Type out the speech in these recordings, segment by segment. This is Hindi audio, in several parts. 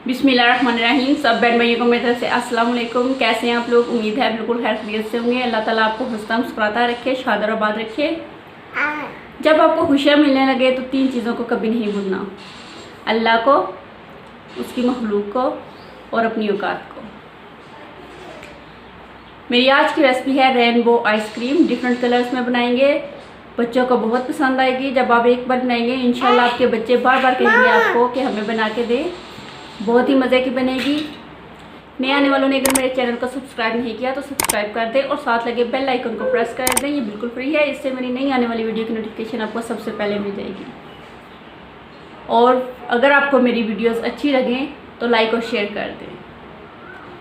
बिस्मिल्लाहिर्रहमानिर्रहीम। सब बहन भाइयों को मेरी तरफ से अस्सलाम वालेकुम। कैसे हैं आप लोग? उम्मीद है बिल्कुल खैर खैरियत से होंगे। अल्लाह ताला आपको हंसता मुस्कुराता रखे, शाद और आबाद रखे। जब आपको खुशियाँ मिलने लगे तो 3 चीज़ों को कभी नहीं भूलना: अल्लाह को, उसकी मखलूक को और अपनी औकात को। मेरी आज की रेसिपी है रेनबो आइसक्रीम। डिफरेंट कलर्स में बनाएंगे, बच्चों को बहुत पसंद आएगी। जब आप एक बार बनाएंगे इंशाल्लाह आपके बच्चे बार बार कहेंगे आपको कि हमें बना के दें। बहुत ही मज़े की बनेगी। नए आने वालों ने अगर मेरे चैनल को सब्सक्राइब नहीं किया तो सब्सक्राइब कर दें और साथ लगे बेल आइकन को प्रेस कर दें। ये बिल्कुल फ्री है, इससे मेरी नई आने वाली वीडियो की नोटिफिकेशन आपको सबसे पहले मिल जाएगी। और अगर आपको मेरी वीडियोस अच्छी लगें तो लाइक और शेयर कर दें।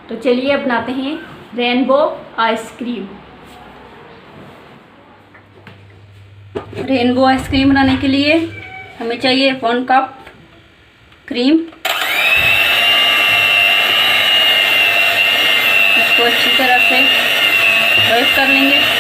तो चलिए अब बनाते हैं रेनबो आइसक्रीम। रेनबो आइसक्रीम बनाने के लिए हमें चाहिए 1 कप क्रीम। इसको अच्छी तरह से व्हिप कर लेंगे।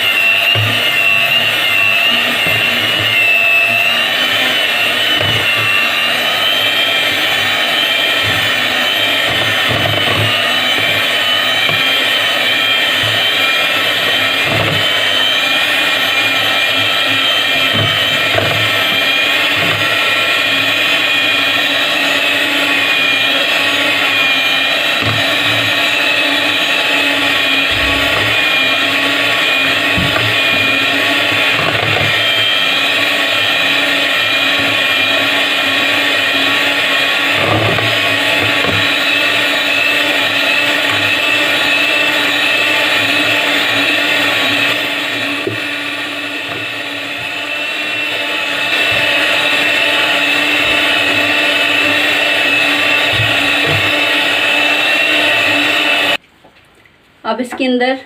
अब इसके अंदर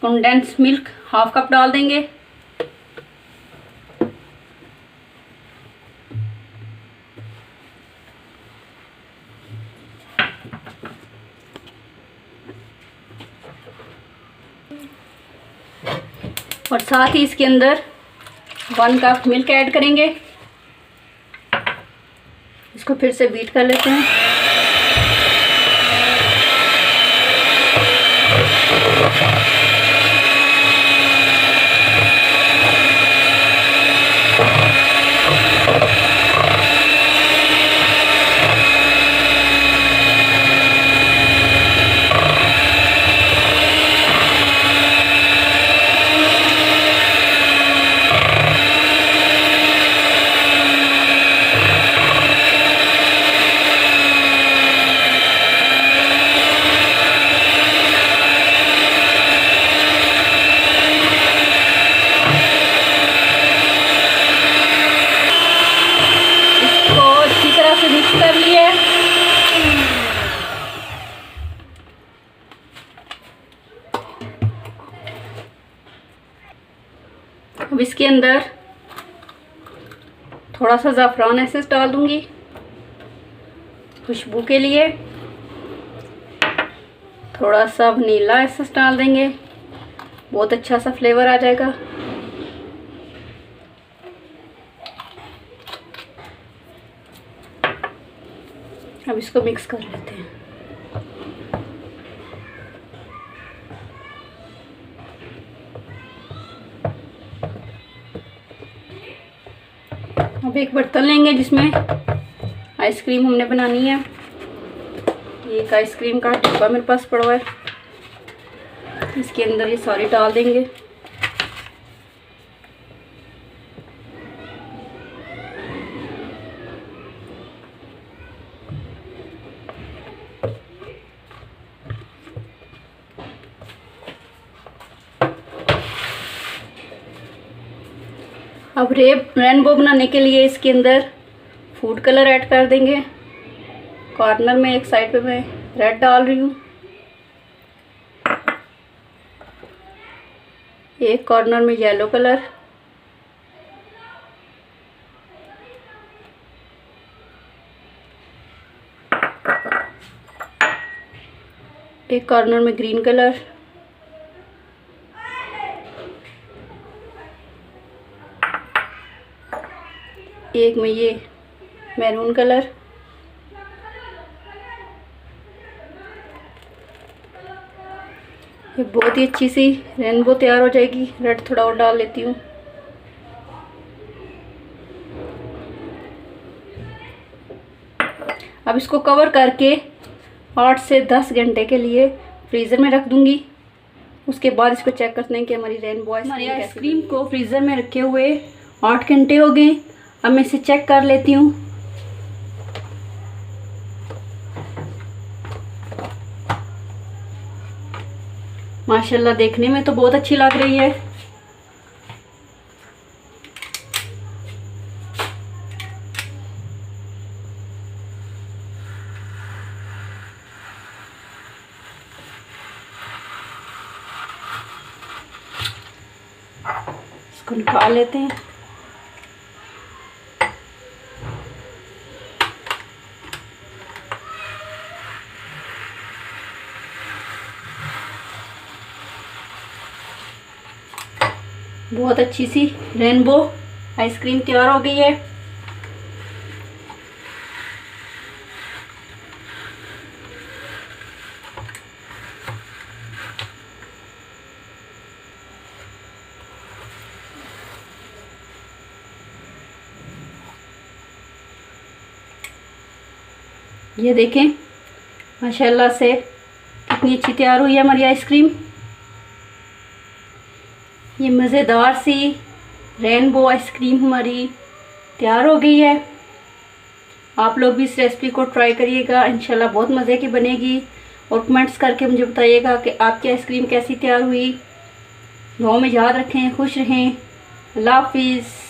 कंडेंस मिल्क 1/2 कप डाल देंगे। और साथ ही इसके अंदर 1 कप मिल्क ऐड करेंगे। इसको फिर से बीट कर लेते हैं। मिक्स कर लिए। अब इसके अंदर थोड़ा सा ज़ाफ़रान एसेंस डाल दूंगी खुशबू के लिए। थोड़ा सा वनीला एसेंस डाल देंगे, बहुत अच्छा सा फ्लेवर आ जाएगा। अब इसको मिक्स कर लेते हैं। अब एक बर्तन लेंगे जिसमें आइसक्रीम हमने बनानी है। एक आइसक्रीम का डिब्बा मेरे पास पड़ा हुआ है, इसके अंदर ये सारी डाल देंगे। अब रेनबो बनाने के लिए इसके अंदर फूड कलर ऐड कर देंगे। कॉर्नर में एक साइड पे मैं रेड डाल रही हूँ, एक कॉर्नर में येलो कलर, एक कॉर्नर में ग्रीन कलर, एक में ये मैरून कलर, ये बहुत ही अच्छी सी रेनबो तैयार हो जाएगी। रेड थोड़ा और डाल लेती हूँ। अब इसको कवर करके 8 से 10 घंटे के लिए फ्रीज़र में रख दूँगी। उसके बाद इसको चेक करते हैं कि हमारी रेनबो आइसक्रीम को फ्रीज़र में रखे हुए 8 घंटे हो गए। अब मैं इसे चेक कर लेती हूँ। माशाल्लाह देखने में तो बहुत अच्छी लग रही है। इसको निकाल लेते हैं। बहुत अच्छी सी रेनबो आइसक्रीम तैयार हो गई है। ये देखें माशाल्लाह से कितनी अच्छी तैयार हुई है हमारी आइसक्रीम। ये मज़ेदार सी रेनबो आइसक्रीम हमारी तैयार हो गई है। आप लोग भी इस रेसिपी को ट्राई करिएगा, इंशाल्लाह बहुत मज़े की बनेगी। और कमेंट्स करके मुझे बताइएगा कि आपकी आइसक्रीम कैसी तैयार हुई। दुआ में याद रखें, खुश रहें। अल्लाह हाफिज़।